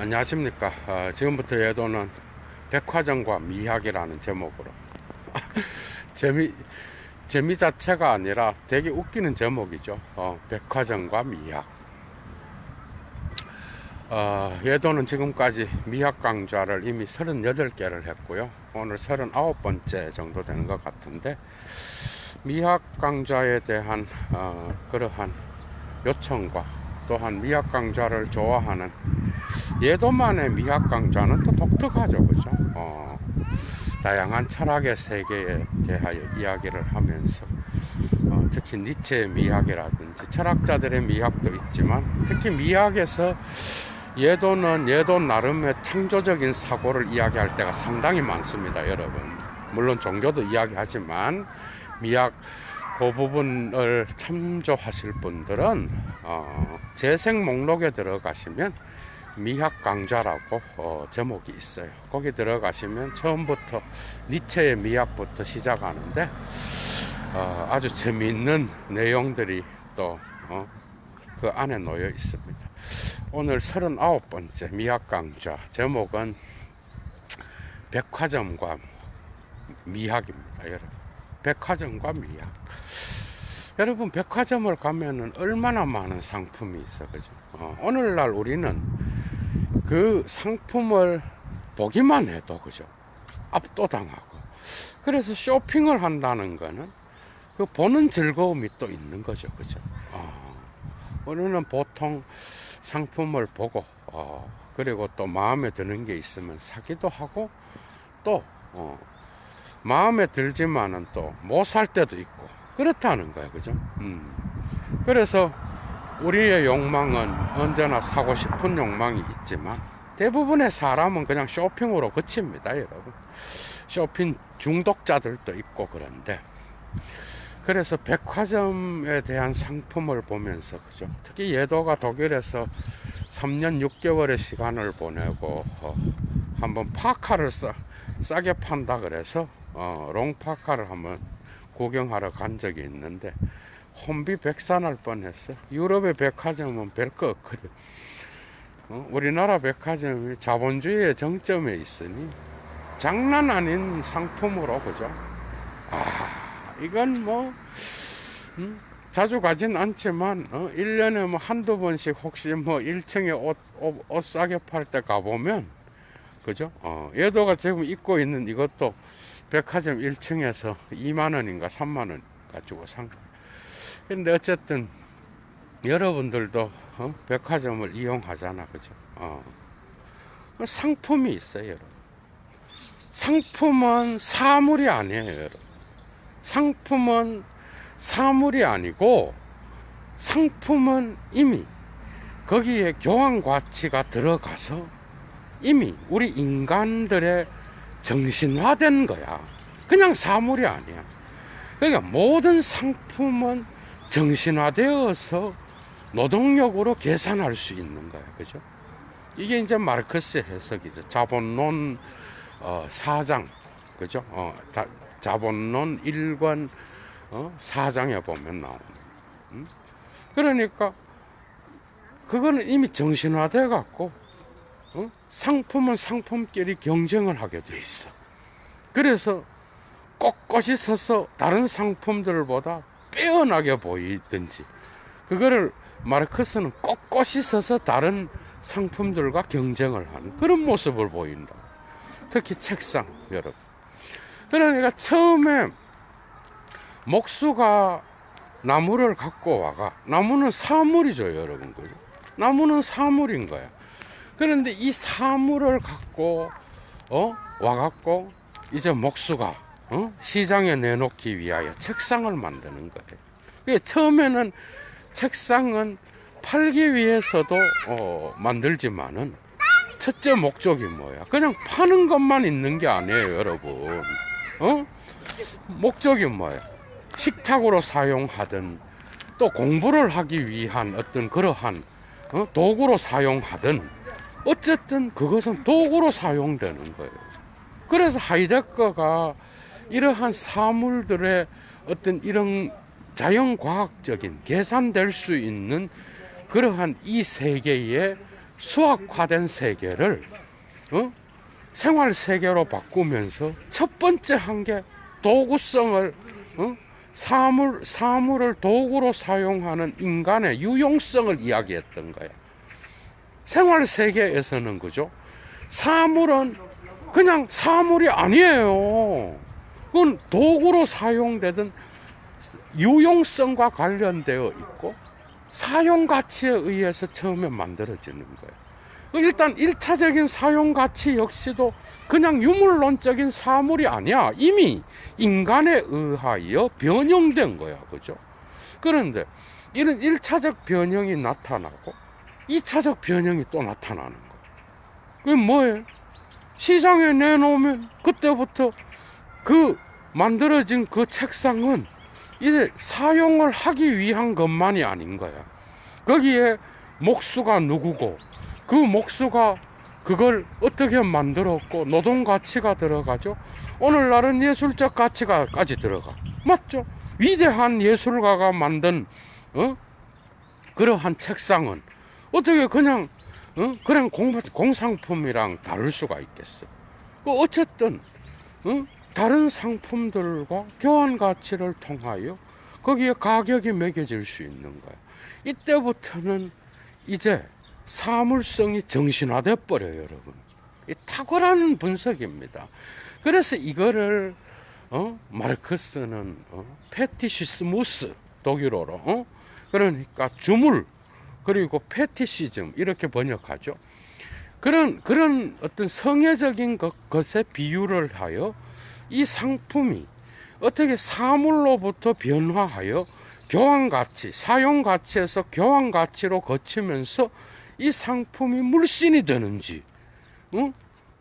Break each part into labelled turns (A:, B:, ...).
A: 안녕하십니까. 지금부터 예도는 백화점과 미학이라는 제목으로 재미 자체가 아니라 되게 웃기는 제목이죠. 백화점과 미학. 예도는 지금까지 미학 강좌를 이미 38개를 했고요. 오늘 39번째 정도 되는 것 같은데, 미학 강좌에 대한 그러한 요청과 또한 미학 강좌를 좋아하는 예도만의 미학 강좌는 또 독특하죠, 그죠? 다양한 철학의 세계에 대하여 이야기를 하면서 특히 니체의 미학이라든지 철학자들의 미학도 있지만, 특히 미학에서 예도는 예도 나름의 창조적인 사고를 이야기할 때가 상당히 많습니다, 여러분. 물론 종교도 이야기하지만 미학 그 부분을 참조하실 분들은 재생 목록에 들어가시면 미학 강좌라고 제목이 있어요. 거기 들어가시면 처음부터 니체의 미학부터 시작하는데 아주 재미있는 내용들이 또 그 안에 놓여 있습니다. 오늘 39번째 미학 강좌 제목은 백화점과 미학입니다, 여러분. 백화점과 미학. 여러분, 백화점을 가면은 얼마나 많은 상품이 있어, 그죠? 오늘날 우리는 그 상품을 보기만 해도, 그죠? 압도당하고. 그래서 쇼핑을 한다는 거는 그 보는 즐거움이 또 있는 거죠, 그죠? 우리는 보통 상품을 보고, 그리고 또 마음에 드는 게 있으면 사기도 하고, 또, 마음에 들지만은 또 못 살 때도 있고, 그렇다는 거예요, 그죠? 그래서 우리의 욕망은 언제나 사고 싶은 욕망이 있지만, 대부분의 사람은 그냥 쇼핑으로 그칩니다, 여러분. 쇼핑 중독자들도 있고. 그런데 그래서 백화점에 대한 상품을 보면서, 그죠? 특히 예도가 독일에서 3년 6개월의 시간을 보내고 한번 파카를 싸게 판다 그래서 롱파카를 한번 구경하러 간 적이 있는데 혼비 백산할 뻔했어. 유럽의 백화점은 별거 없거든. 우리나라 백화점이 자본주의의 정점에 있으니 장난 아닌 상품으로, 그죠? 이건 뭐 자주 가진 않지만 1년에 뭐 한두 번씩 혹시 뭐 1층에 옷 싸게 팔 때 가보면, 그죠? 예도가 지금 입고 있는 이것도 백화점 1층에서 2만 원인가 3만 원 가지고 산 거예요. 근데 어쨌든 여러분들도 백화점을 이용하잖아, 그죠? 상품이 있어요, 여러분. 상품은 사물이 아니에요, 여러분. 상품은 사물이 아니고, 상품은 이미 거기에 교환 가치가 들어가서 이미 우리 인간들의 정신화된 거야. 그냥 사물이 아니야. 그러니까 모든 상품은 정신화되어서 노동력으로 계산할 수 있는 거야, 그죠? 이게 이제 마르크스의 해석이죠. 자본론 4장, 그죠? 자본론 1권 4장에 보면 나오는. 그러니까 그거는 이미 정신화돼 갖고 상품은 상품끼리 경쟁을 하게 돼 있어. 그래서 꼿꼿이 서서 다른 상품들보다 빼어나게 보이든지, 그거를 마르크스는 꼿꼿이 서서 다른 상품들과 경쟁을 하는 그런 모습을 보인다. 특히 책상, 여러분. 그러니까 처음에 목수가 나무를 갖고 와가, 나무는 사물이죠, 여러분, 그죠? 나무는 사물인 거야. 그런데 이 사물을 갖고 와갖고 이제 목수가 시장에 내놓기 위하여 책상을 만드는 거예요. 그러니까 처음에는 책상은 팔기 위해서도 만들지만은 첫째 목적이 뭐야? 그냥 파는 것만 있는 게 아니에요, 여러분. 목적이 뭐야? 식탁으로 사용하든 또 공부를 하기 위한 어떤 그러한 도구로 사용하든, 어쨌든 그것은 도구로 사용되는 거예요. 그래서 하이데거가 이러한 사물들의 어떤 이런 자연과학적인 계산될 수 있는 그러한 이 세계의 수학화된 세계를 생활 세계로 바꾸면서 첫 번째 한 게 도구성을 사물을 도구로 사용하는 인간의 유용성을 이야기했던 거야. 생활 세계에서는 그죠? 사물은 그냥 사물이 아니에요. 그건 도구로 사용되던 유용성과 관련되어 있고 사용 가치에 의해서 처음에 만들어지는 거예요. 일단 1차적인 사용 가치 역시도 그냥 유물론적인 사물이 아니야. 이미 인간에 의하여 변형된 거야. 그죠? 그런데 이런 1차적 변형이 나타나고 2차적 변형이 또 나타나는 거야. 그게 뭐예요? 시장에 내놓으면 그때부터 그 만들어진 그 책상은 이제 사용을 하기 위한 것만이 아닌 거야. 거기에 목수가 누구고 그 목수가 그걸 어떻게 만들었고 노동 가치가 들어가죠. 오늘날은 예술적 가치가까지 들어가. 맞죠? 위대한 예술가가 만든 그러한 책상은 어떻게 그냥 공상품이랑 다를 수가 있겠어. 어쨌든 다른 상품들과 교환 가치를 통하여 거기에 가격이 매겨질 수 있는 거야. 이때부터는 이제 사물성이 정신화돼 버려요, 여러분. 이 탁월한 분석입니다. 그래서 이거를 마르크스는 페티시스무스, 독일어로 그러니까 주물 그리고 페티시즘 이렇게 번역하죠. 그런 어떤 성애적인 것에 비유를 하여 이 상품이 어떻게 사물로부터 변화하여 교환가치, 사용가치에서 교환가치로 거치면서 이 상품이 물신이 되는지,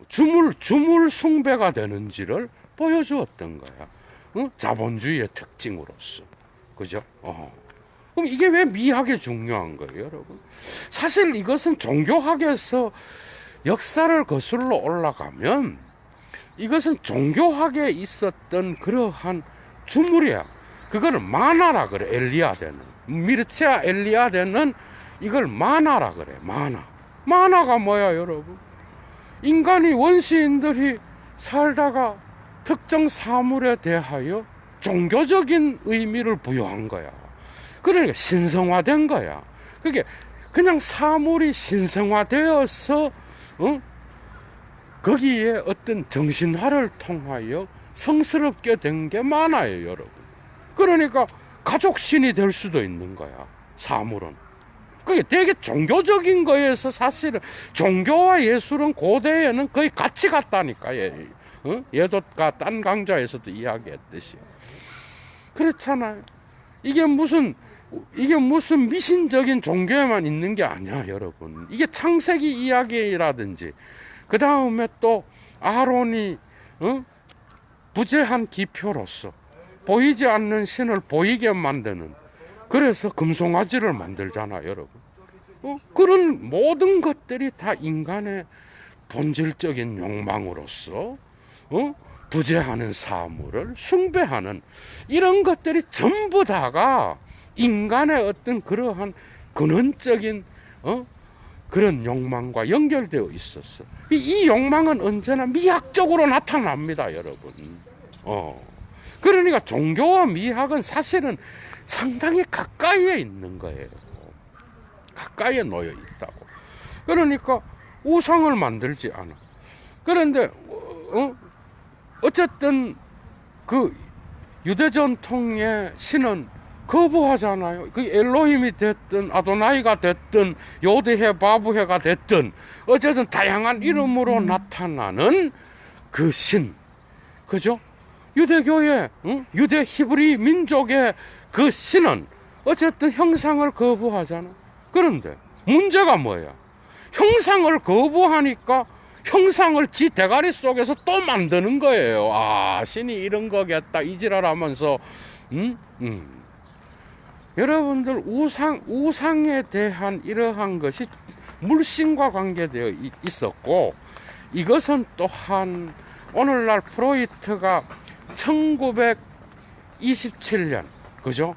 A: 주물 숭배가 되는지를 보여주었던 거야. 자본주의의 특징으로서. 그죠? 그럼 이게 왜 미학이 중요한 거예요, 여러분? 사실 이것은 종교학에서 역사를 거슬러 올라가면 이것은 종교학에 있었던 그러한 주물이야. 그거는 만화라 그래. 엘리아데는 미르체아 엘리아데는 이걸 만화라 그래. 만화가 뭐야, 여러분? 인간이 원시인들이 살다가 특정 사물에 대하여 종교적인 의미를 부여한 거야. 그러니까 신성화된 거야. 그게 그냥 사물이 신성화되어서 거기에 어떤 정신화를 통하여 성스럽게 된 게 만화예요, 여러분. 그러니까 가족신이 될 수도 있는 거야, 사물은. 그게 되게 종교적인 거에서 사실은 종교와 예술은 고대에는 거의 같이 갔다니까. 예도가 딴 강좌에서도 이야기했듯이. 그렇잖아요. 이게 무슨 미신적인 종교에만 있는 게 아니야, 여러분. 이게 창세기 이야기라든지 그 다음에 또 아론이 부재한 기표로서 보이지 않는 신을 보이게 만드는, 그래서 금송아지를 만들잖아, 여러분. 그런 모든 것들이 다 인간의 본질적인 욕망으로서 부재하는 사물을 숭배하는 이런 것들이 전부 다가 인간의 어떤 그러한 근원적인 그런 욕망과 연결되어 있었어. 이 욕망은 언제나 미학적으로 나타납니다, 여러분. 그러니까 종교와 미학은 사실은 상당히 가까이에 있는 거예요. 가까이에 놓여 있다고. 그러니까 우상을 만들지 않아. 그런데 어쨌든 그 유대 전통의 신은 거부하잖아요. 그 엘로힘이 됐든 아도나이가 됐든 요드해 바브해가 됐든 어쨌든 다양한 이름으로 나타나는 그 신, 그죠? 유대교의 유대 히브리 민족의 그 신은 어쨌든 형상을 거부하잖아. 그런데 문제가 뭐야? 형상을 거부하니까 형상을 지 대가리 속에서 또 만드는 거예요. 아, 신이 이런 거겠다 이지랄하면서 여러분들 우상에 대한 이러한 것이 물신과 관계되어 있었고, 이것은 또한 오늘날 프로이트가 1927년 그죠?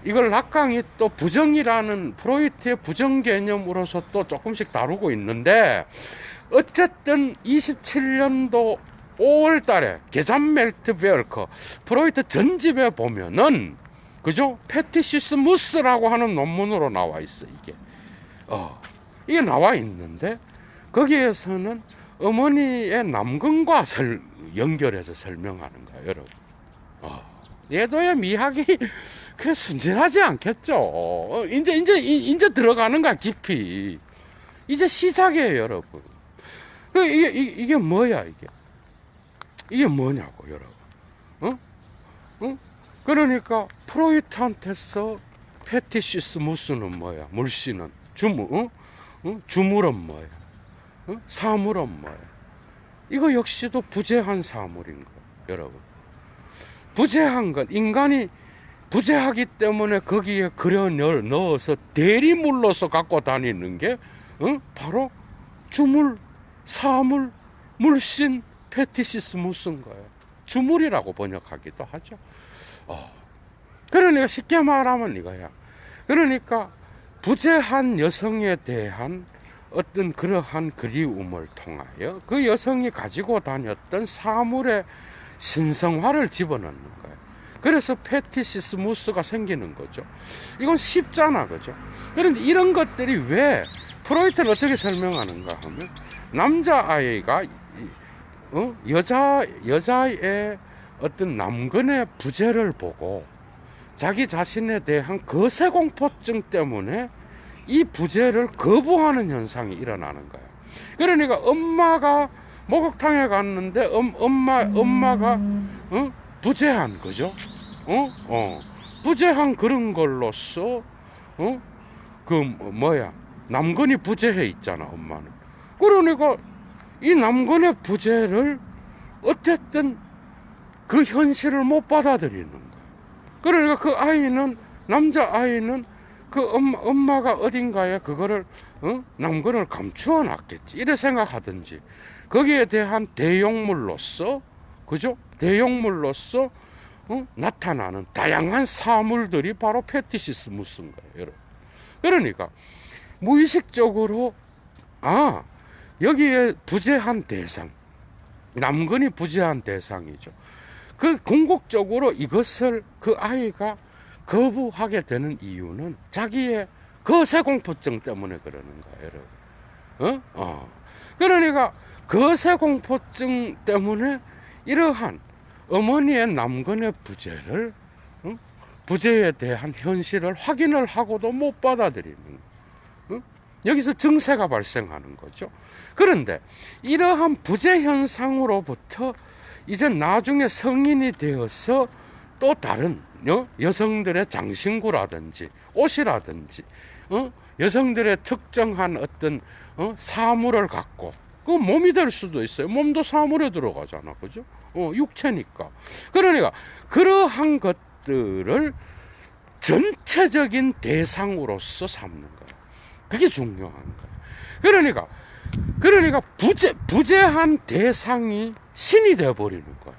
A: 이걸 낙강이 또 부정이라는 프로이트의 부정 개념으로서 또 조금씩 다루고 있는데, 어쨌든 27년도 5월 달에 게잠멜트베르크 프로이트 전집에 보면은, 그죠? 페티시스무스라고 하는 논문으로 나와 있어, 이게. 이게 나와 있는데, 거기에서는 어머니의 남근과 연결해서 설명하는 거예요, 여러분. 얘도의 미학이 그래 순진하지 않겠죠. 이제 들어가는 거야, 깊이. 이제 시작이에요, 여러분. 이게 뭐야, 이게? 이게 뭐냐고, 여러분. 그러니까 프로이트한테서 페티시스무스는 뭐야? 물씨는 주물은 뭐야? 사물은 뭐야? 이거 역시도 부재한 사물인 거예요, 여러분. 부재한 것, 인간이 부재하기 때문에 거기에 넣어서 대리물로서 갖고 다니는 게 바로 주물, 사물, 물씬, 페티시스무스인 거예요. 주물이라고 번역하기도 하죠. 그러니까 쉽게 말하면 이거야. 그러니까 부재한 여성에 대한 어떤 그러한 그리움을 통하여 그 여성이 가지고 다녔던 사물의 신성화를 집어넣는 거예요. 그래서 페티시스무스가 생기는 거죠. 이건 쉽잖아, 그죠? 그런데 이런 것들이 왜 프로이트는 어떻게 설명하는가 하면, 남자아이가 여자의 어떤 남근의 부재를 보고 자기 자신에 대한 거세공포증 때문에 이 부재를 거부하는 현상이 일어나는 거예요. 그러니까 엄마가 목욕탕에 갔는데 엄마가 부재한 거죠. 부재한 그런 걸로써 남근이 부재해 있잖아, 엄마는. 그러니까 이 남근의 부재를 어쨌든 그 현실을 못 받아들이는 거예요. 그러니까 그 아이는, 남자아이는 그 엄마가 어딘가에 그거를 남근을 감추어 놨겠지, 이래 생각하든지, 거기에 대한 대용물로서, 그죠? 대용물로서 나타나는 다양한 사물들이 바로 페티시스무스인 거예요, 여러분. 그러니까 무의식적으로 여기에 부재한 대상, 남근이 부재한 대상이죠. 그 궁극적으로 이것을 그 아이가 거부하게 되는 이유는 자기의 거세공포증 때문에 그러는 거예요, 여러분. 그러니까 거세공포증 때문에 이러한 어머니의 남근의 부재를, 부재에 대한 현실을 확인을 하고도 못 받아들이는 거예요. 여기서 증세가 발생하는 거죠. 그런데 이러한 부재 현상으로부터 이제 나중에 성인이 되어서 또 다른 여성들의 장신구라든지 옷이라든지 여성들의 특정한 어떤 사물을 갖고, 그 몸이 될 수도 있어요. 몸도 사물에 들어가잖아, 그죠? 육체니까. 그러니까 그러한 것들을 전체적인 대상으로서 삼는 거예요. 그게 중요한 거예요. 그러니까 부재한 대상이 신이 되어버리는 거예요.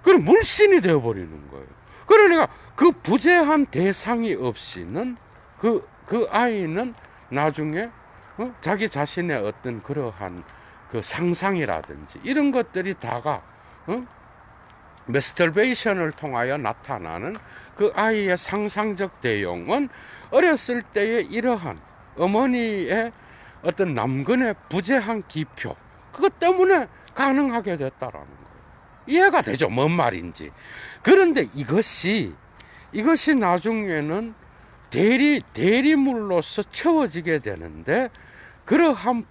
A: 그럼 물신이 되어버리는 거예요. 그러니까 그 부재한 대상이 없이는 그 아이는 나중에 자기 자신의 어떤 그러한 그 상상이라든지 이런 것들이 다가 메스터베이션을 통하여 나타나는 그 아이의 상상적 대용은 어렸을 때의 이러한 어머니의 어떤 남근의 부재한 기표, 그것 때문에 가능하게 됐다라는 거예요. 이해가 되죠? 뭔 말인지. 그런데 이것이 나중에는 대리물로서 채워지게 되는데, 그러한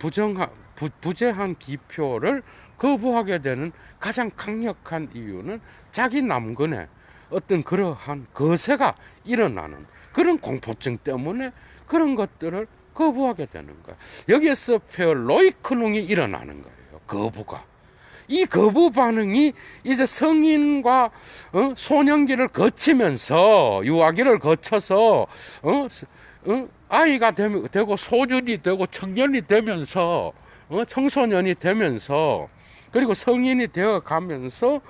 A: 부재한 기표를 거부하게 되는 가장 강력한 이유는 자기 남근에 어떤 그러한 거세가 일어나는 그런 공포증 때문에 그런 것들을 거부하게 되는 거예요. 여기에서 페어로이크능이 일어나는 거예요. 거부가. 이 거부 반응이 이제 성인과 소년기를 거치면서, 유아기를 거쳐서 아이가 되고 소년이 되고 청년이 되면서 청소년이 되면서, 그리고 성인이 되어 가면서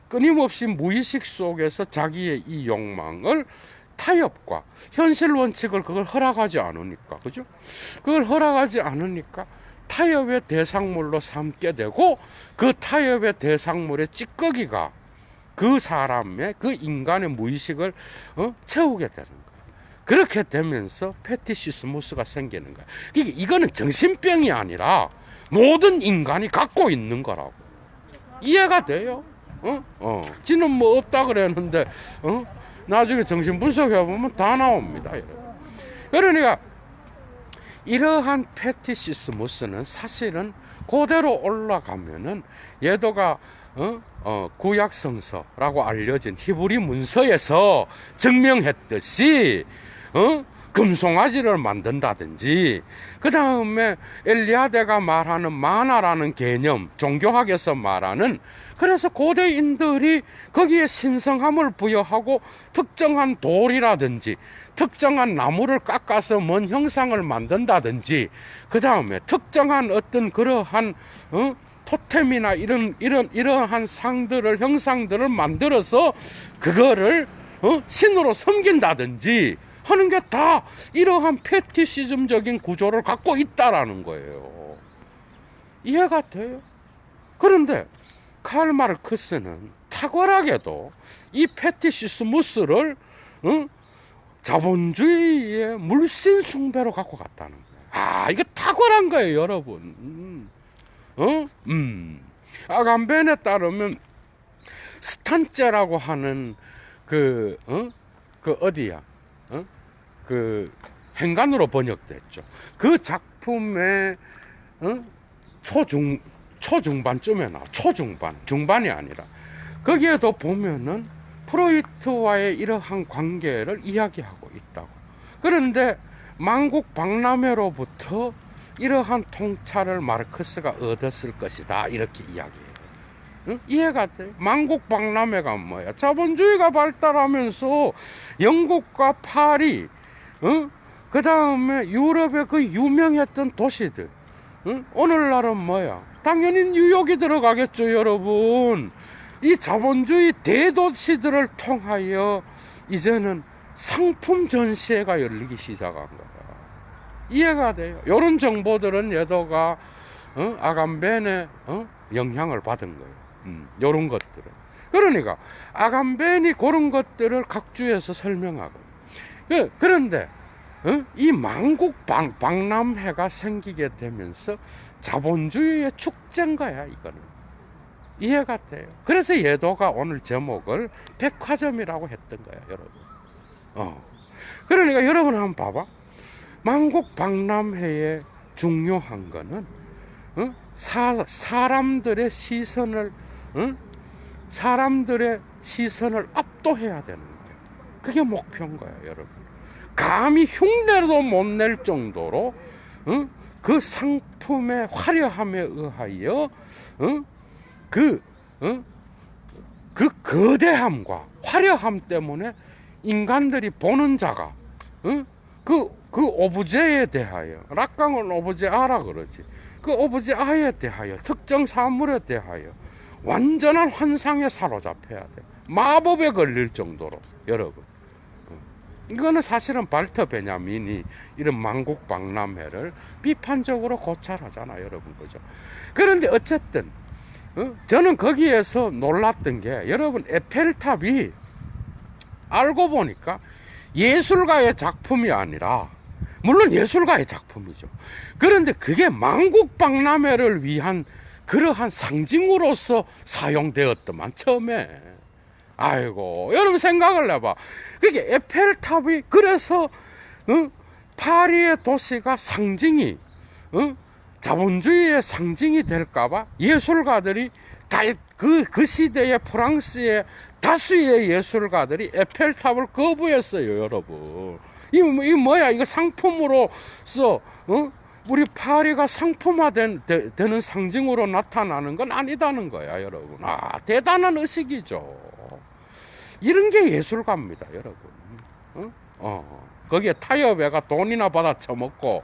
A: 끊임없이 무의식 속에서 자기의 이 욕망을 타협과 현실 원칙을 그걸 허락하지 않으니까, 그죠? 그걸 허락하지 않으니까 타협의 대상물로 삼게 되고, 그 타협의 대상물의 찌꺼기가 그 사람의, 그 인간의 무의식을 채우게 되는 거예요. 그렇게 되면서 패티시스무스가 생기는 거예요. 이거는 정신병이 아니라 모든 인간이 갖고 있는 거라고. 이해가 돼요? 지는 뭐 없다 그랬는데, 나중에 정신 분석해보면 다 나옵니다. 그러니까, 이러한 패티시스무스는 사실은 그대로 올라가면은 예도가 구약 성서라고 알려진 히브리 문서에서 증명했듯이 금송아지를 만든다든지, 그 다음에 엘리야데가 말하는 마나라는 개념, 종교학에서 말하는, 그래서 고대인들이 거기에 신성함을 부여하고 특정한 돌이라든지 특정한 나무를 깎아서 뭔 형상을 만든다든지, 그 다음에 특정한 어떤 그러한 토템이나 이러한 상들을, 형상들을 만들어서 그거를 신으로 섬긴다든지 하는 게 다 이러한 패티시즘적인 구조를 갖고 있다라는 거예요. 이해가 돼요? 그런데 칼 마르크스는 탁월하게도 이 패티시스무스를 자본주의의 물씬 숭배로 갖고 갔다는 거예요. 이거 탁월한 거예요, 여러분. 아감벤에 따르면 스탄제라고 하는 그 어디야? 그 행간으로 번역됐죠. 그 작품의 초중반쯤에 나와. 중반이 아니라. 거기에도 보면은 프로이트와의 이러한 관계를 이야기하고 있다고. 그런데 만국 박람회로부터 이러한 통찰을 마르크스가 얻었을 것이다, 이렇게 이야기해요. 이해가 돼? 만국 박람회가 뭐야? 자본주의가 발달하면서 영국과 파리, 그 다음에 유럽의 그 유명했던 도시들, 오늘날은 뭐야? 당연히 뉴욕이 들어가겠죠, 여러분. 이 자본주의 대도시들을 통하여 이제는 상품 전시회가 열리기 시작한 거야. 이해가 돼요? 이런 정보들은 예도가 아감벤의 영향을 받은 거예요. 이런 것들은. 그러니까 아감벤이 그런 것들을 각주에서 설명하고. 그런데 이 만국 박람회가 생기게 되면서 자본주의의 축제인 거야, 이거는. 이해가 돼요? 그래서 예도가 오늘 제목을 백화점이라고 했던 거야, 여러분. 그러니까 여러분 한번 봐봐. 만국 박람회의 중요한 거는 사람들의 시선을 압도해야 되는 거예요. 그게 목표인 거야, 여러분. 감히 흉내도 못 낼 정도로 그 상품의 화려함에 의하여 그 거대함과 화려함 때문에 인간들이 보는 자가 그 오브제에 대하여, 락강은 오브제아라 그러지, 그 오브제아에 대하여, 특정 사물에 대하여 완전한 환상에 사로잡혀야 돼. 마법에 걸릴 정도로, 여러분. 이거는 사실은 발터 베냐민이 이런 만국 박람회를 비판적으로 고찰하잖아, 여러분. 그죠? 그런데 어쨌든 저는 거기에서 놀랐던 게, 여러분, 에펠탑이 알고 보니까 예술가의 작품이 아니라, 물론 예술가의 작품이죠. 그런데 그게 만국 박람회를 위한 그러한 상징으로서 사용되었더만, 처음에. 아이고, 여러분 생각을 해봐. 그게 에펠탑이, 그래서 파리의 도시가 상징이 자본주의의 상징이 될까봐 예술가들이 다 그 시대의 프랑스의 다수의 예술가들이 에펠탑을 거부했어요, 여러분. 이 뭐야? 이거 상품으로서 우리 파리가 상품화되는 상징으로 나타나는 건 아니다는 거야, 여러분. 대단한 의식이죠. 이런 게 예술가입니다, 여러분. 거기에 타협회가 돈이나 받아 처먹고,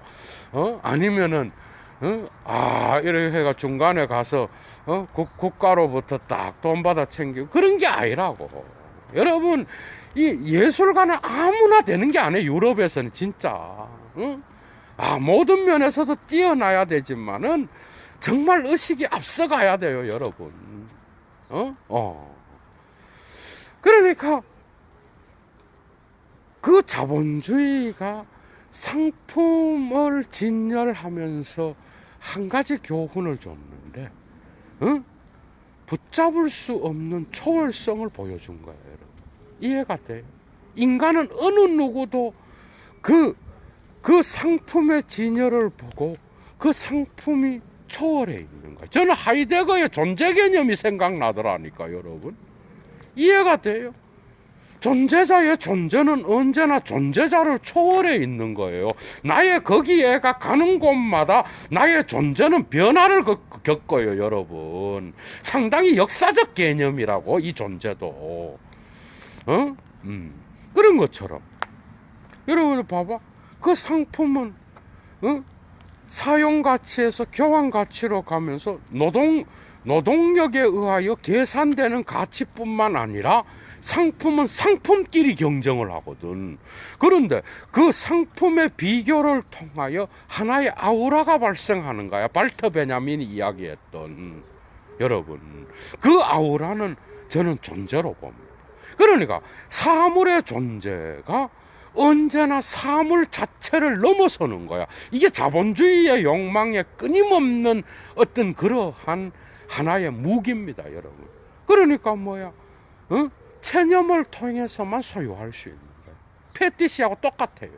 A: 아니면은, 이렇게 해가 중간에 가서, 국가로부터 딱 돈 받아 챙기고, 그런 게 아니라고. 여러분, 이 예술가는 아무나 되는 게 아니에요. 유럽에서는 진짜. 응? 모든 면에서도 뛰어나야 되지만은 정말 의식이 앞서가야 돼요, 여러분. 그러니까 그 자본주의가 상품을 진열하면서 한 가지 교훈을 줬는데, 붙잡을 수 없는 초월성을 보여준 거예요, 여러분. 이해가 돼요? 인간은 어느 누구도 그 상품의 진열을 보고 그 상품이 초월해 있는 거예요. 저는 하이데거의 존재 개념이 생각나더라니까, 여러분. 이해가 돼요? 존재자의 존재는 언제나 존재자를 초월해 있는 거예요. 나의 거기에가 가는 곳마다 나의 존재는 변화를 겪어요, 여러분. 상당히 역사적 개념이라고, 이 존재도. 그런 것처럼. 여러분, 봐봐. 그 상품은, 사용가치에서 교환가치로 가면서 노동력에 의하여 계산되는 가치뿐만 아니라 상품은 상품끼리 경쟁을 하거든. 그런데 그 상품의 비교를 통하여 하나의 아우라가 발생하는 거야. 발터 베냐민이 이야기했던. 여러분, 그 아우라는 저는 존재로 봅니다. 그러니까 사물의 존재가 언제나 사물 자체를 넘어서는 거야. 이게 자본주의의 욕망의 끊임없는 어떤 그러한 하나의 무기입니다, 여러분. 그러니까 뭐야? 체념을 통해서만 소유할 수 있는 거예요. 패티시하고 똑같아요,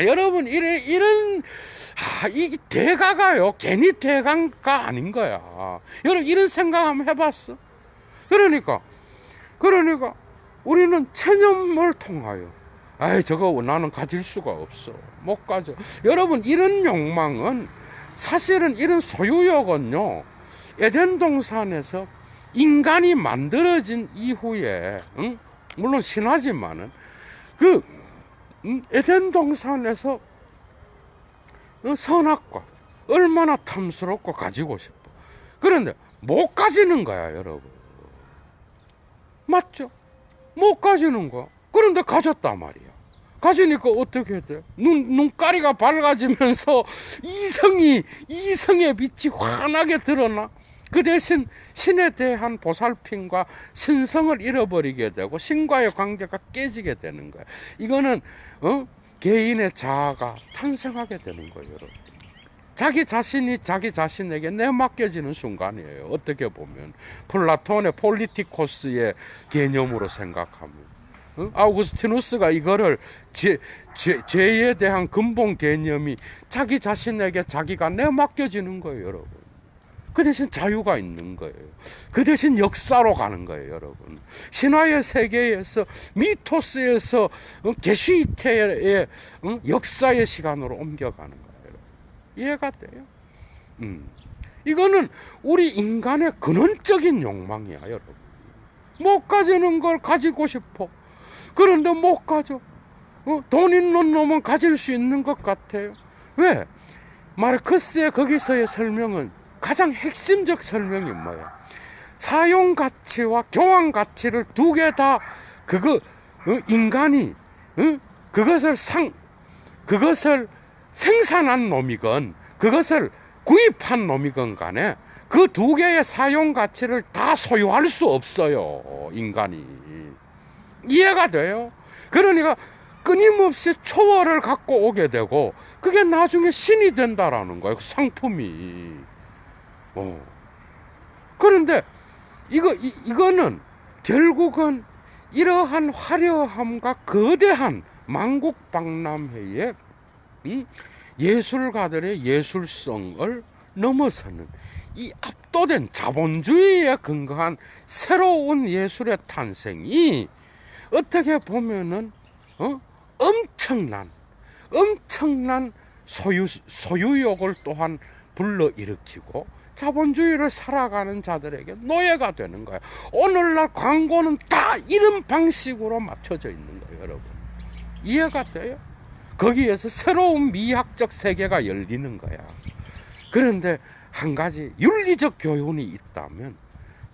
A: 여러분. 여러분, 이 대가가요, 괜히 대가가 아닌 거야. 여러분, 이런 생각 한번 해봤어? 그러니까, 우리는 체념을 통하여, 저거 나는 가질 수가 없어. 못 가져. 여러분, 이런 욕망은, 사실은 이런 소유욕은요, 에덴 동산에서 인간이 만들어진 이후에, 물론 신화지만은, 에덴 동산에서 선악과 얼마나 탐스럽고 가지고 싶어. 그런데 못 가지는 거야, 여러분. 맞죠? 못 가지는 거야. 그런데 가졌단 말이야. 가지니까 어떻게 돼? 눈가리가 밝아지면서 이성의 빛이 환하게 드러나. 그 대신 신에 대한 보살핌과 신성을 잃어버리게 되고 신과의 관계가 깨지게 되는 거야. 이거는 개인의 자아가 탄생하게 되는 거예요, 여러분. 자기 자신이 자기 자신에게 내맡겨지는 순간이에요. 어떻게 보면 플라톤의 폴리티코스의 개념으로 생각하면, 아우구스티누스가 이거를 죄에 대한 근본 개념이 자기 자신에게 자기가 내맡겨지는 거예요, 여러분. 그 대신 자유가 있는 거예요. 그 대신 역사로 가는 거예요, 여러분. 신화의 세계에서, 미토스에서 게슈이테의 역사의 시간으로 옮겨가는 거예요. 이해가 돼요? 이거는 우리 인간의 근원적인 욕망이야, 여러분. 못 가지는 걸 가지고 싶어. 그런데 못 가져. 돈 있는 놈은 가질 수 있는 것 같아요. 왜? 마르크스의 거기서의 설명은 가장 핵심적 설명이 뭐야? 사용 가치와 교환 가치를 두 개 다 인간이 그것을 생산한 놈이건 그것을 구입한 놈이건 간에 그 두 개의 사용 가치를 다 소유할 수 없어요, 인간이. 이해가 돼요? 그러니까 끊임없이 초월을 갖고 오게 되고 그게 나중에 신이 된다라는 거예요, 그 상품이. 그런데 이거는 결국은 이러한 화려함과 거대한 만국박람회의 예술가들의 예술성을 넘어서는 이 압도된 자본주의에 근거한 새로운 예술의 탄생이 어떻게 보면은 엄청난 소유욕을 또한 불러일으키고 자본주의를 살아가는 자들에게 노예가 되는 거예요. 오늘날 광고는 다 이런 방식으로 맞춰져 있는 거예요, 여러분. 이해가 돼요? 거기에서 새로운 미학적 세계가 열리는 거야. 그런데 한 가지 윤리적 교훈이 있다면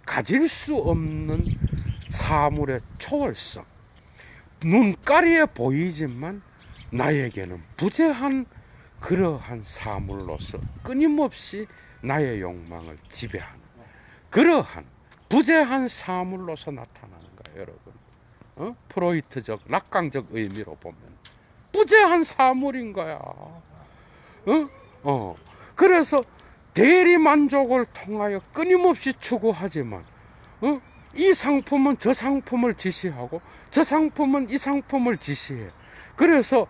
A: 가질 수 없는 사물의 초월성. 눈가리에 보이지만 나에게는 부재한 그러한 사물로서 끊임없이 나의 욕망을 지배하는 그러한 부재한 사물로서 나타나는 거예요, 여러분. 프로이트적 낙관적 의미로 보면 부재한 사물인 거야. 그래서 대리 만족을 통하여 끊임없이 추구하지만 이 상품은 저 상품을 지시하고 저 상품은 이 상품을 지시해. 그래서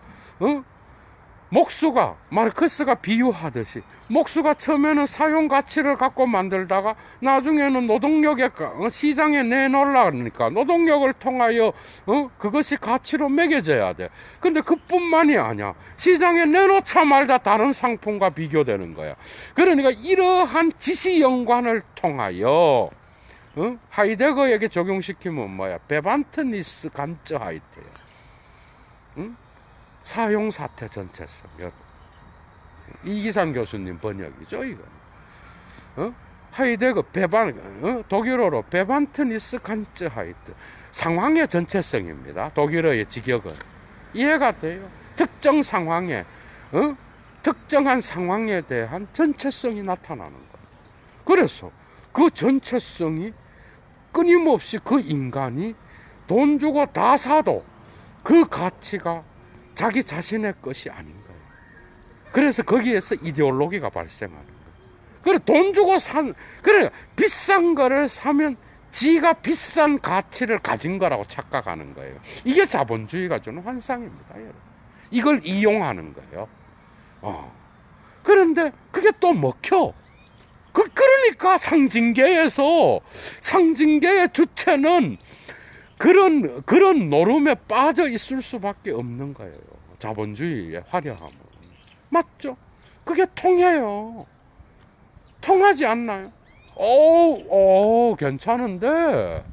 A: 목수가, 마르크스가 비유하듯이 목수가 처음에는 사용 가치를 갖고 만들다가 나중에는 노동력에 시장에 내놓으려니까 노동력을 통하여 그것이 가치로 매겨져야 돼. 근데 그뿐만이 아니야. 시장에 내놓자 말자 다른 상품과 비교되는 거야. 그러니까 이러한 지시 연관을 통하여 하이데거에게 적용시키면 뭐야? 베반트니스 간츠 하이트야. 사용 사태 전체성. 이기상 교수님 번역이죠, 이거. 하이데거 독일어로 베반트니스 간츠 하이트. 상황의 전체성입니다. 독일어의 직역은 이해가 돼요. 특정 상황에 특정한 상황에 대한 전체성이 나타나는 거예요. 그래서 그 전체성이 끊임없이 그 인간이 돈 주고 다 사도 그 가치가 자기 자신의 것이 아닌 거예요. 그래서 거기에서 이데올로기가 발생하는 거예요. 그래, 돈 주고 그래, 비싼 거를 사면 지가 비싼 가치를 가진 거라고 착각하는 거예요. 이게 자본주의가 주는 환상입니다, 여러분. 이걸 이용하는 거예요. 그런데 그게 또 먹혀. 그러니까 상징계의 주체는 그런 노름에 빠져 있을 수밖에 없는 거예요. 자본주의의 화려함은. 맞죠? 그게 통해요. 통하지 않나요? 괜찮은데.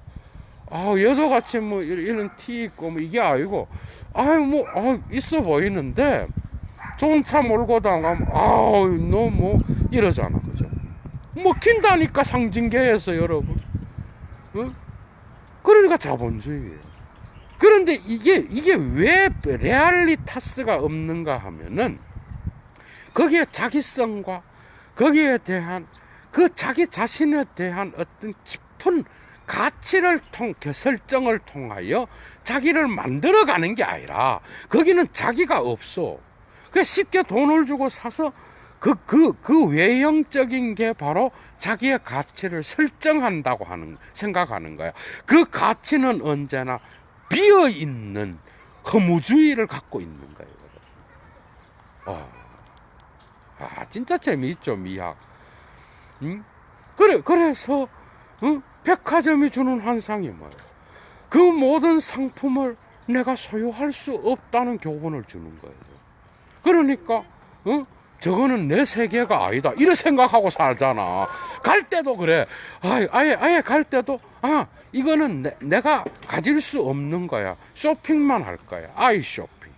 A: 얘도 같이 뭐 이런 티 있고 뭐 이게 아니고, 있어 보이는데, 좋은 차 몰고 다가면, 너 뭐 이러잖아. 그죠? 먹힌다니까, 상징계에서, 여러분. 그러니까 자본주의예요. 그런데 이게 왜 레알리타스가 없는가 하면은 거기에 자기성과 거기에 대한 그 자기 자신에 대한 어떤 깊은 가치를 설정을 통하여 자기를 만들어가는 게 아니라 거기는 자기가 없어. 그 쉽게 돈을 주고 사서 그 외형적인 게 바로 자기의 가치를 설정한다고 생각하는 거야. 그 가치는 언제나 비어있는 허무주의를 갖고 있는 거예요. 진짜 재미있죠, 미학. 그래서, 백화점이 주는 환상이 뭐예요? 그 모든 상품을 내가 소유할 수 없다는 교훈을 주는 거예요. 그러니까, 저거는 내 세계가 아니다. 이래 생각하고 살잖아. 갈 때도 그래. 아예 갈 때도, 이거는 내가 가질 수 없는 거야. 쇼핑만 할 거야. 아이 쇼핑.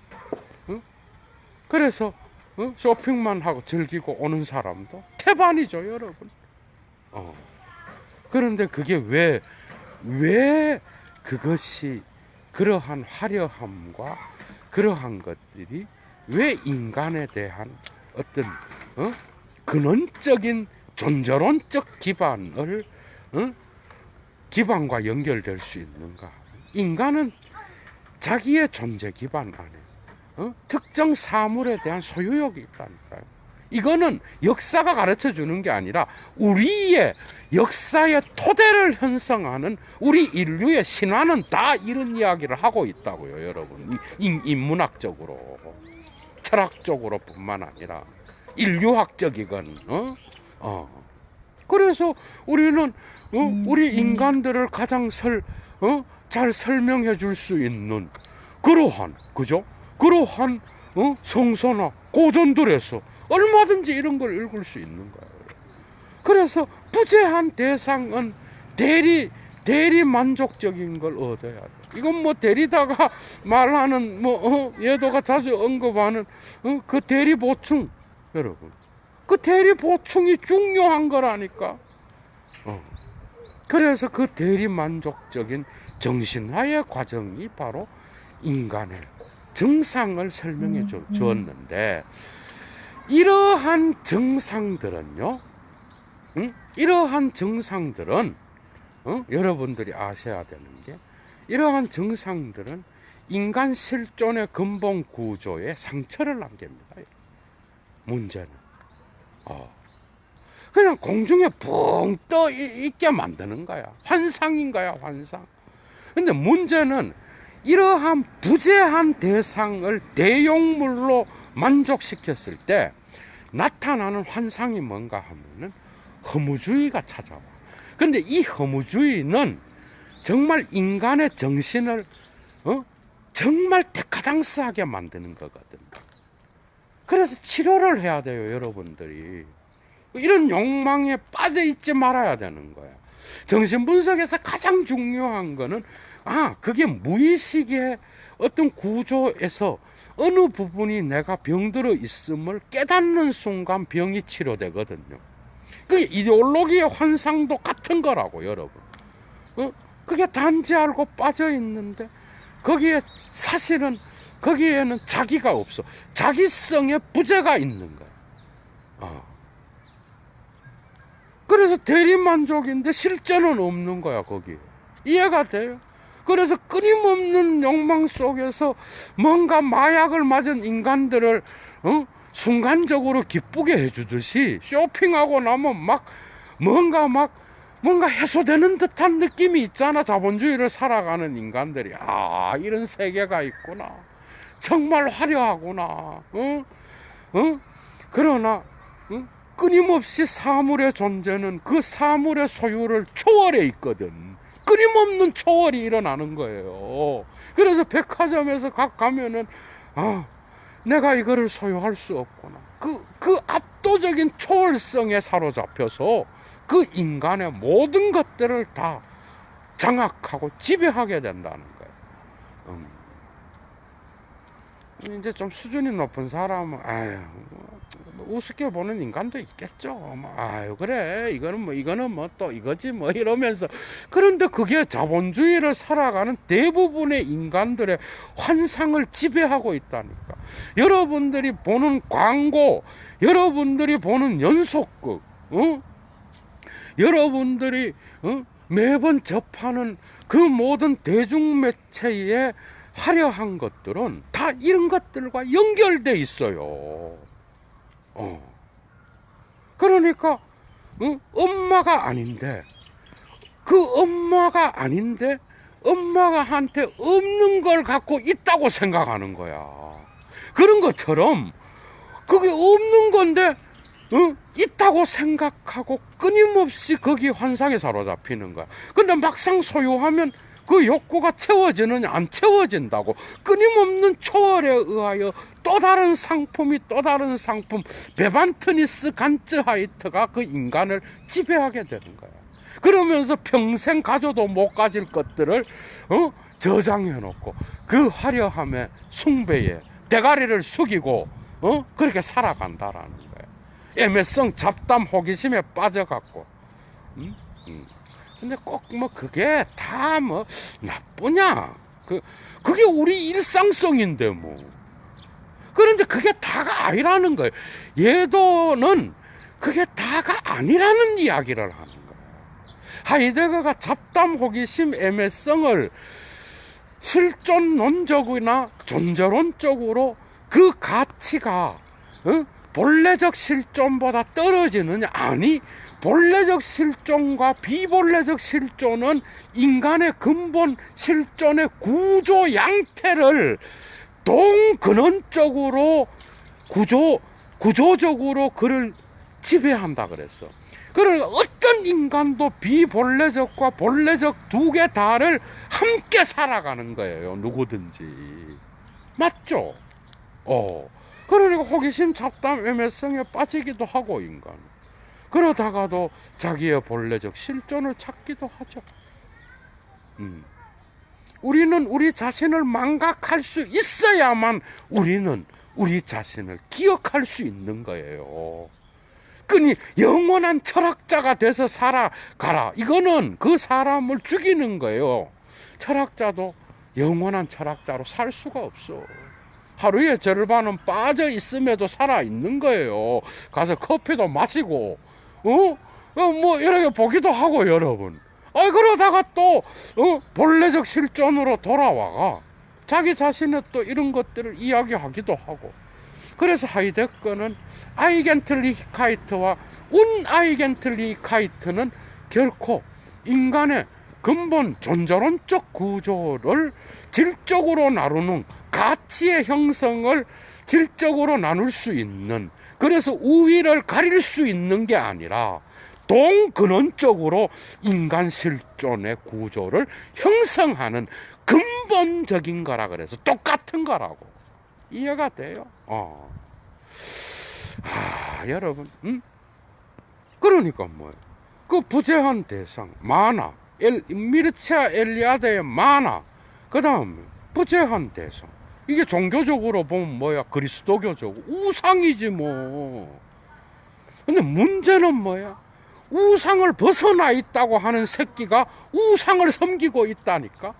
A: 그래서, 쇼핑만 하고 즐기고 오는 사람도 태반이죠, 여러분. 그런데 그게 왜 그것이 그러한 화려함과 그러한 것들이 왜 인간에 대한 어떤 근원적인 존재론적 기반과 연결될 수 있는가? 인간은 자기의 존재 기반 안에 특정 사물에 대한 소유욕이 있다니까요. 이거는 역사가 가르쳐 주는 게 아니라 우리의 역사의 토대를 형성하는 우리 인류의 신화는 다 이런 이야기를 하고 있다고요, 여러분. 인문학적으로, 철학적으로 뿐만 아니라 인류학적이건. 그래서 우리는 우리 인간들을 가장 잘 설명해 줄 수 있는 그러한 성서나 고전들에서 얼마든지 이런 걸 읽을 수 있는 거예요. 그래서 부재한 대상은 대리 만족적인 걸 얻어야 돼. 이건 뭐 데리다가 말하는 예도가 자주 언급하는 그 대리 보충, 여러분. 그 대리 보충이 중요한 거라니까. 그래서 그 대리 만족적인 정신화의 과정이 바로 인간의 정상을 설명해 주었는데, 이러한 정상들은요, 이러한 정상들은, 여러분들이 아셔야 되는 게, 이러한 정상들은 인간 실존의 근본 구조에 상처를 남깁니다. 문제는 그냥 공중에 붕 떠 있게 만드는 거야. 환상인 거야, 환상. 근데 문제는 이러한 부재한 대상을 대용물로 만족시켰을 때 나타나는 환상이 뭔가 하면은 허무주의가 찾아와. 근데 이 허무주의는 정말 인간의 정신을 정말 데카당스하게 만드는 거거든. 그래서 치료를 해야 돼요, 여러분들이. 이런 욕망에 빠져 있지 말아야 되는 거야. 정신분석에서 가장 중요한 거는 그게 무의식의 어떤 구조에서 어느 부분이 내가 병들어 있음을 깨닫는 순간 병이 치료되거든요. 그 이데올로기의 환상도 같은 거라고, 여러분. 그게 단지 알고 빠져 있는데 거기에 사실은 거기에는 자기가 없어. 자기성의 부재가 있는 거야. 그래서 대리만족인데 실제는 없는 거야, 거기. 이해가 돼요? 그래서 끊임없는 욕망 속에서 뭔가 마약을 맞은 인간들을 순간적으로 기쁘게 해주듯이 쇼핑하고 나면 뭔가 해소되는 듯한 느낌이 있잖아. 자본주의를 살아가는 인간들이. 이런 세계가 있구나. 정말 화려하구나. 그러나 끊임없이 사물의 존재는 그 사물의 소유를 초월해 있거든. 끊임없는 초월이 일어나는 거예요. 그래서 백화점에서 가면은 내가 이거를 소유할 수 없구나. 그 압도적인 초월성에 사로잡혀서 그 인간의 모든 것들을 다 장악하고 지배하게 된다는 거예요. 이제 좀 수준이 높은 사람은 우습게 보는 인간도 있겠죠. 그래, 이거는 또 이거지 이러면서. 그런데 그게 자본주의를 살아가는 대부분의 인간들의 환상을 지배하고 있다니까. 여러분들이 보는 광고, 여러분들이 보는 연속극, 여러분들이 매번 접하는 그 모든 대중매체의 화려한 것들은 다 이런 것들과 연결돼 있어요. 그러니까 엄마가 아닌데, 그 엄마가 아닌데 엄마가 한테 없는 걸 갖고 있다고 생각하는 거야. 그런 것처럼 그게 없는 건데 있다고 생각하고 끊임없이 거기 환상에 사로잡히는 거야. 근데 막상 소유하면 그 욕구가 채워지느냐, 안 채워진다고. 끊임없는 초월에 의하여 또 다른 상품, 베반트니스 간츠하이트가 그 인간을 지배하게 되는 거야. 그러면서 평생 가져도 못 가질 것들을 저장해 놓고 그 화려함에, 숭배에 대가리를 숙이고 그렇게 살아간다라는 거야. 애매성, 잡담, 호기심에 빠져갖고. 근데 꼭 그게 다 나쁘냐? 그게 우리 일상성인데 그런데 그게 다가 아니라는 거예요. 예도는 그게 다가 아니라는 이야기를 하는 거예요. 하이데거가 잡담, 호기심, 애매성을 실존론적이나 존재론적으로 그 가치가 본래적 실존보다 떨어지느냐? 아니, 본래적 실존과 비본래적 실존은 인간의 근본 실존의 구조 양태를 동근원적으로 구조적으로 그를 지배한다 그랬어. 그러니까 어떤 인간도 비본래적과 본래적 두 개 다를 함께 살아가는 거예요, 누구든지. 맞죠? 그러니까 호기심, 잡담, 애매성에 빠지기도 하고, 인간. 그러다가도 자기의 본래적 실존을 찾기도 하죠. 우리는 우리 자신을 망각할 수 있어야만 우리는 우리 자신을 기억할 수 있는 거예요. 끈이 영원한 철학자가 돼서 살아가라, 이거는 그 사람을 죽이는 거예요. 철학자도 영원한 철학자로 살 수가 없어. 하루의 절반은 빠져 있음에도 살아 있는 거예요. 가서 커피도 마시고, 뭐 이렇게 보기도 하고 여러분. 그러다가 또 본래적 실존으로 돌아와가 자기 자신의 또 이런 것들을 이야기하기도 하고. 그래서 하이데거는 아이겐틀리히카이트와 운아이겐틀리히카이트는 결코 인간의 근본 존재론적 구조를 질적으로 나누는 가치의 형성을 질적으로 나눌 수 있는, 그래서 우위를 가릴 수 있는 게 아니라 동근원적으로 인간 실존의 구조를 형성하는 근본적인 거라 그래서 똑같은 거라고. 이해가 돼요? 여러분, 그러니까 뭐예요? 그 부재한 대상, 만화, 미르체아 엘리아드의 만화, 그 다음에 부재한 대상. 이게 종교적으로 보면 뭐야? 그리스도교적 우상이지 뭐. 근데 문제는 뭐야? 우상을 벗어나 있다고 하는 새끼가 우상을 섬기고 있다니까?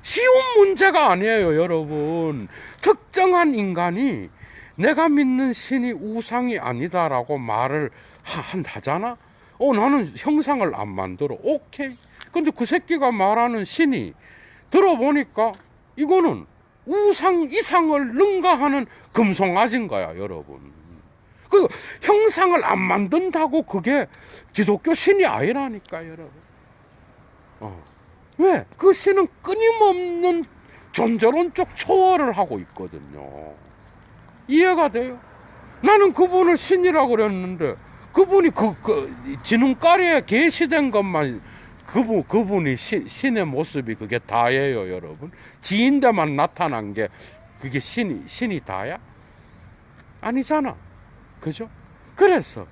A: 쉬운 문제가 아니에요, 여러분. 특정한 인간이 내가 믿는 신이 우상이 아니다라고 말을 하잖아? 나는 형상을 안 만들어. 오케이. 근데 그 새끼가 말하는 신이 들어보니까 이거는 우상 이상을 능가하는 금송아지인 거야, 여러분. 그 형상을 안 만든다고 그게 기독교 신이 아니라니까, 여러분. 왜? 그 신은 끊임없는 존재론적 초월을 하고 있거든요. 이해가 돼요? 나는 그분을 신이라고 그랬는데 그분이 지능가리에 계시된 것만 그분이 신의 모습이 그게 다예요, 여러분. 지인데만 나타난 게 그게 신이 다야? 아니잖아. 그죠? 그래서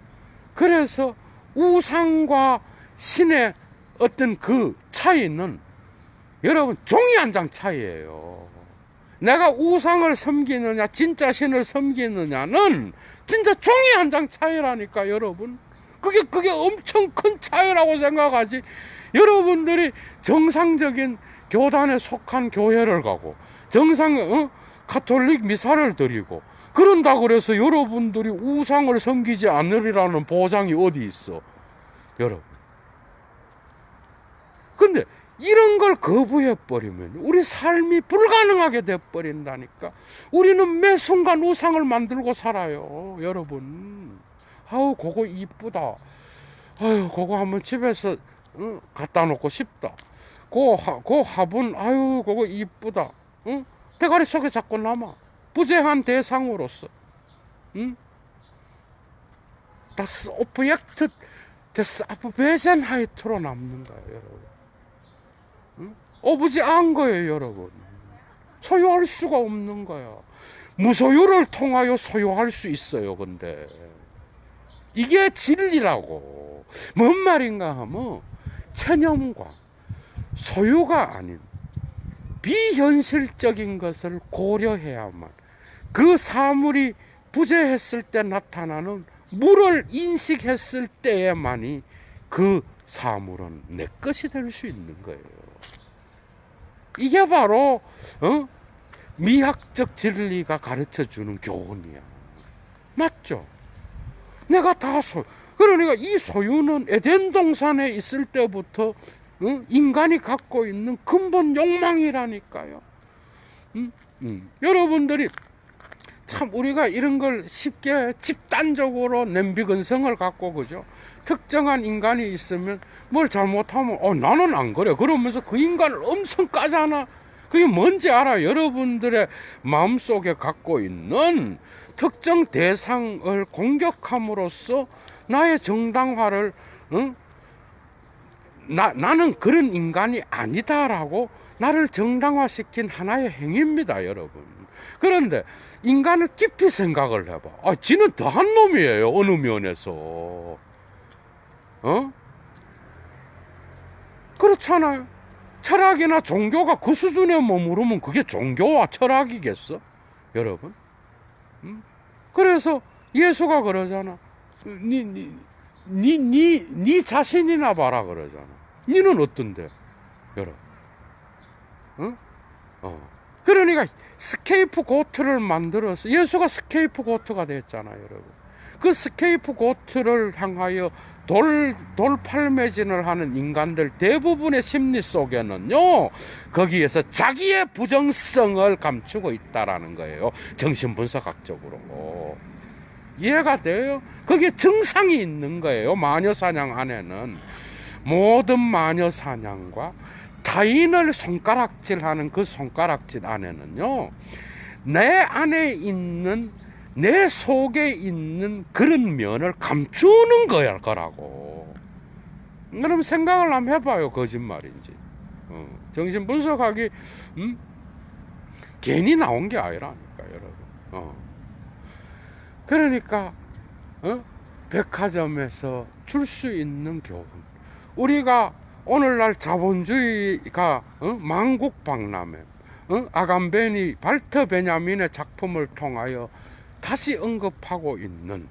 A: 우상과 신의 어떤 그 차이는 여러분 종이 한 장 차이예요. 내가 우상을 섬기느냐 진짜 신을 섬기느냐는 진짜 종이 한 장 차이라니까, 여러분. 그게 엄청 큰 차이라고 생각하지. 여러분들이 정상적인 교단에 속한 교회를 가고 가톨릭 미사를 드리고 그런다 그래서 여러분들이 우상을 섬기지 않으리라는 보장이 어디 있어, 여러분. 근데 이런 걸 거부해버리면 우리 삶이 불가능하게 돼버린다니까. 우리는 매 순간 우상을 만들고 살아요, 여러분. 그거 이쁘다. 그거 한번 집에서 갖다 놓고 싶다. 그 화분, 그거 이쁘다. 대가리 속에 자꾸 남아. 부재한 대상으로서. Das Objekt des Abwesenheit로 남는 거예요, 여러분. 오브제한 거예요, 여러분. 소유할 수가 없는 거야. 무소유를 통하여 소유할 수 있어요, 근데. 이게 진리라고. 뭔 말인가 하면 체념과 소유가 아닌 비현실적인 것을 고려해야만 그 사물이 부재했을 때 나타나는 물을 인식했을 때에만이 그 사물은 내 것이 될 수 있는 거예요. 이게 바로 미학적 진리가 가르쳐주는 교훈이야. 맞죠? 내가 다 그러니까 이 소유는 에덴 동산에 있을 때부터 인간이 갖고 있는 근본 욕망이라니까요. 여러분들이 참 우리가 이런 걸 쉽게 집단적으로 냄비근성을 갖고, 그죠? 특정한 인간이 있으면 뭘 잘못하면 나는 안 그래 그러면서 그 인간을 엄청 까잖아. 그게 뭔지 알아? 여러분들의 마음속에 갖고 있는 특정 대상을 공격함으로써 나의 정당화를 나는 그런 인간이 아니다라고 나를 정당화시킨 하나의 행위입니다, 여러분. 그런데 인간을 깊이 생각을 해봐. 지는 더한 놈이에요, 어느 면에서. 그렇잖아요. 철학이나 종교가 그 수준에 머무르면 그게 종교와 철학이겠어, 여러분? 그래서 예수가 그러잖아. 네 자신이나 봐라 그러잖아. 니는 어떤데, 여러분? 응? 그러니까 스케이프 고트를 만들어서 예수가 스케이프 고트가 됐잖아요, 여러분. 그 스케이프 고트를 향하여 돌팔매진을 하는 인간들 대부분의 심리 속에는요, 거기에서 자기의 부정성을 감추고 있다라는 거예요. 정신분석학적으로. 이해가 돼요? 거기에 정상이 있는 거예요. 마녀사냥 안에는. 모든 마녀사냥과 타인을 손가락질하는 그 손가락질 안에는요, 내 안에 있는, 내 속에 있는 그런 면을 감추는 거라고. 그럼 생각을 한번 해봐요. 거짓말인지. 정신분석학이 괜히 나온 게 아니라니까, 여러분. 그러니까 백화점에서 줄 수 있는 교훈, 우리가 오늘날 자본주의가 만국박람회, 아감베니 발터 베냐민의 작품을 통하여 다시 언급하고 있는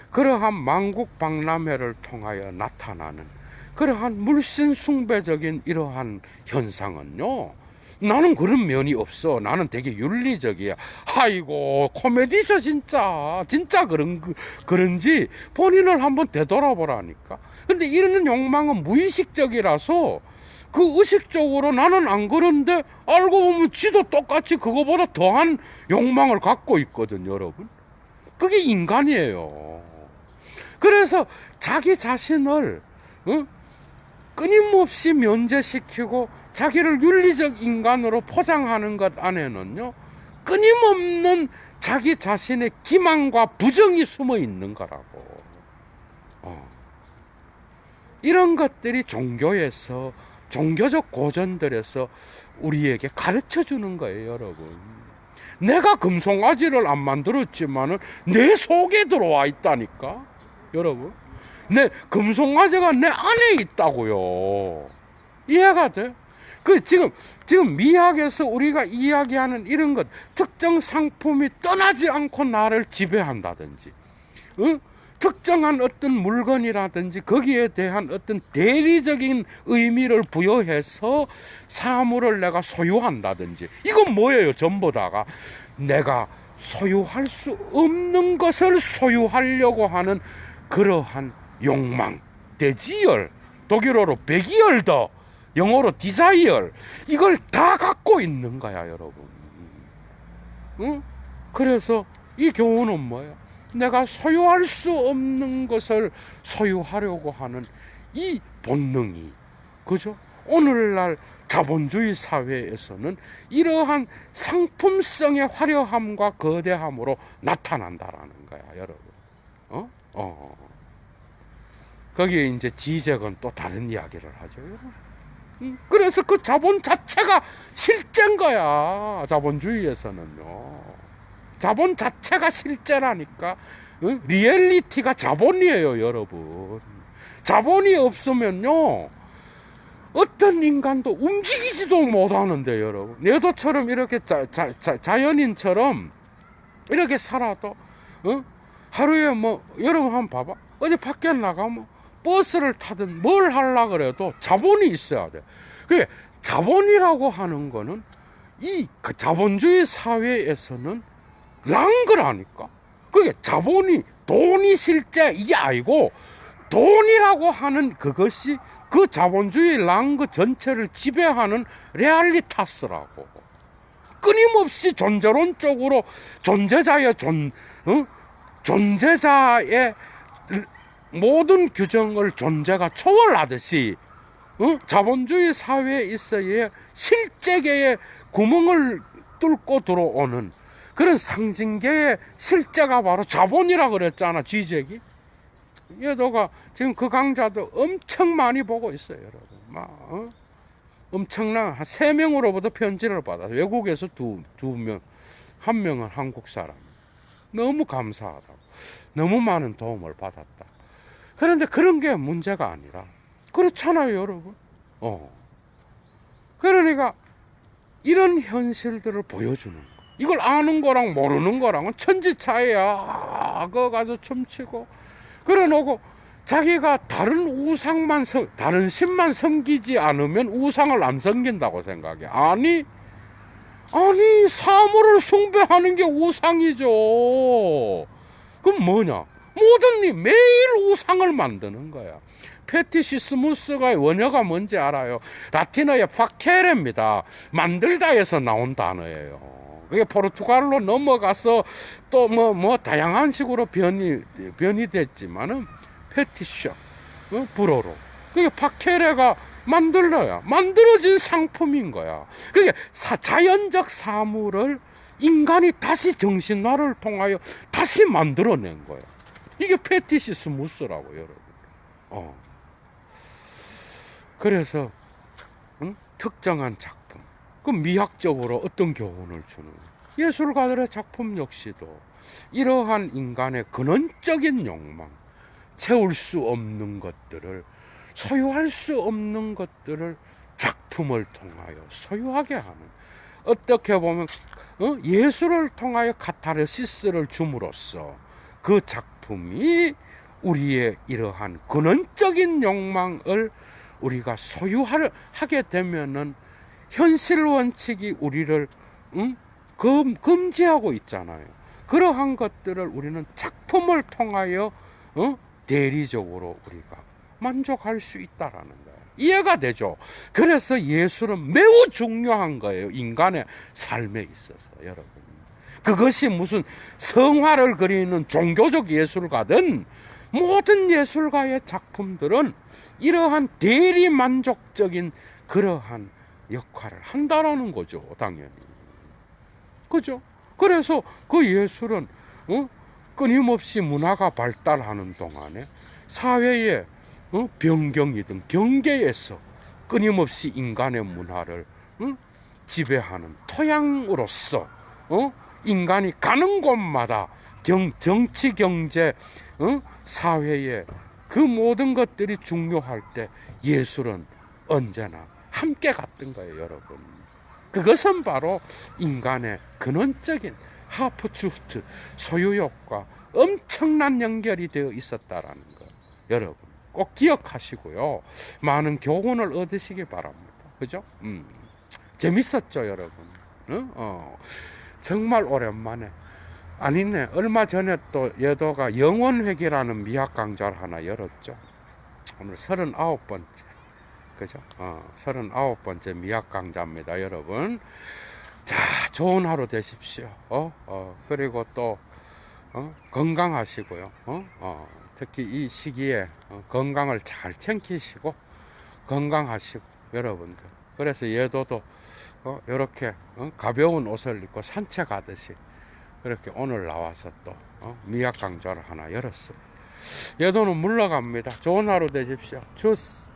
A: 그러한 만국박람회를 통하여 나타나는 그러한 물신숭배적인 이러한 현상은요, 나는 그런 면이 없어. 나는 되게 윤리적이야. 아이고, 코미디죠, 진짜. 진짜 그런지 본인을 한번 되돌아보라니까. 근데 이런 욕망은 무의식적이라서 그 의식적으로 나는 안 그런데 알고 보면 지도 똑같이 그거보다 더한 욕망을 갖고 있거든, 여러분. 그게 인간이에요. 그래서 자기 자신을 끊임없이 면제시키고 자기를 윤리적 인간으로 포장하는 것 안에는요, 끊임없는 자기 자신의 기만과 부정이 숨어 있는 거라고. 이런 것들이 종교에서, 종교적 고전들에서 우리에게 가르쳐 주는 거예요, 여러분. 내가 금송아지를 안 만들었지만은 내 속에 들어와 있다니까, 여러분. 내 금송아지가 내 안에 있다고요. 이해가 돼? 지금 미학에서 우리가 이야기하는 이런 것, 특정 상품이 떠나지 않고 나를 지배한다든지, 특정한 어떤 물건이라든지 거기에 대한 어떤 대리적인 의미를 부여해서 사물을 내가 소유한다든지, 이건 뭐예요? 전부 다가 내가 소유할 수 없는 것을 소유하려고 하는 그러한 욕망, 대지열, 독일어로 베기열더, 영어로 디자이얼, 이걸 다 갖고 있는 거야, 여러분. 그래서 이 교훈은 뭐야? 내가 소유할 수 없는 것을 소유하려고 하는 이 본능이, 그죠? 오늘날 자본주의 사회에서는 이러한 상품성의 화려함과 거대함으로 나타난다라는 거야, 여러분. 거기에 이제 지적은 또 다른 이야기를 하죠, 여러분. 그래서 그 자본 자체가 실제인 거야, 자본주의에서는요. 자본 자체가 실제라니까. 리얼리티가 자본이에요, 여러분. 자본이 없으면요, 어떤 인간도 움직이지도 못하는데, 여러분. 내도처럼 이렇게 자연인처럼 이렇게 살아도 하루에 뭐, 여러분 한번 봐봐. 어디 밖에 나가면 버스를 타든 뭘 하려고 그래도 자본이 있어야 돼. 그게 자본이라고 하는 거는 이 자본주의 사회에서는 랑거라니까. 그게 자본이, 돈이 실제 이게 아니고, 돈이라고 하는 그것이 그 자본주의 랑거 전체를 지배하는 레알리타스라고. 끊임없이 존재론적으로 존재자의 모든 규정을 존재가 초월하듯이 자본주의 사회에 있어야 실제계의 구멍을 뚫고 들어오는 그런 상징계의 실제가 바로 자본이라 그랬잖아, 지적이. 얘도가 지금 그 강좌도 엄청 많이 보고 있어요, 여러분. 엄청난 한 3명으로부터 편지를 받아서, 외국에서 2명, 1명은 한국 사람. 너무 감사하다고. 너무 많은 도움을 받았다. 그런데 그런 게 문제가 아니라, 그렇잖아요, 여러분. 그러니까 이런 현실들을 보여주는 거. 이걸 아는 거랑 모르는 거랑은 천지 차이야. 그거 가서 춤추고 그래 놓고 자기가 다른 우상만 다른 신만 섬기지 않으면 우상을 안 섬긴다고 생각해. 아니 사물을 숭배하는 게 우상이죠. 그럼 뭐냐? 모든 일 매일 우상을 만드는 거야. 페티시스무스가 원어가 뭔지 알아요? 라틴어의 파케레입니다. 만들다에서 나온 단어예요. 그게 포르투갈로 넘어가서 또 뭐 다양한 식으로 변이 됐지만은 페티셔, 불어로. 그게 파케레가 만들어진 상품인 거야. 그게 자연적 사물을 인간이 다시 정신화를 통하여 다시 만들어낸 거야. 이게 페티시스무스라고, 여러분. 그래서 특정한 작품, 그 미학적으로 어떤 교훈을 주는 예술가들의 작품 역시도 이러한 인간의 근원적인 욕망, 채울 수 없는 것들을, 소유할 수 없는 것들을 작품을 통하여 소유하게 하는, 어떻게 보면 예술을 통하여 카타르시스를 줌으로써 그 작품이 우리의 이러한 근원적인 욕망을 우리가 소유하게 되면은 현실 원칙이 우리를 금지하고 있잖아요. 그러한 것들을 우리는 작품을 통하여 대리적으로 우리가 만족할 수 있다라는 거예요. 이해가 되죠? 그래서 예술은 매우 중요한 거예요. 인간의 삶에 있어서, 여러분. 그것이 무슨 성화를 그리는 종교적 예술가든 모든 예술가의 작품들은 이러한 대리 만족적인 그러한 역할을 한다라는 거죠, 당연히. 그죠? 그래서 그 예술은 끊임없이 문화가 발달하는 동안에 사회의 변경이든 경계에서 끊임없이 인간의 문화를 지배하는 토양으로서 인간이 가는 곳마다 정치, 경제, 사회의 그 모든 것들이 중요할 때 예술은 언제나 함께 갔던 거예요, 여러분. 그것은 바로 인간의 근원적인 하프추트, 소유욕과 엄청난 연결이 되어 있었다라는 거, 여러분 꼭 기억하시고요. 많은 교훈을 얻으시기 바랍니다. 그죠? 재밌었죠, 여러분? 정말 오랜만에. 아니네, 얼마 전에 또 여도가 영원회계라는 미학 강좌를 하나 열었죠. 오늘 39번째. 그죠? 39번째 미학 강좌입니다, 여러분. 자, 좋은 하루 되십시오. 그리고 또 건강하시고요. 특히 이 시기에 건강을 잘 챙기시고 건강하시고, 여러분들. 그래서 예도도 이렇게 가벼운 옷을 입고 산책하듯이 그렇게 오늘 나와서 또 미학 강좌를 하나 열었습니다. 예도는 물러갑니다. 좋은 하루 되십시오. 주스.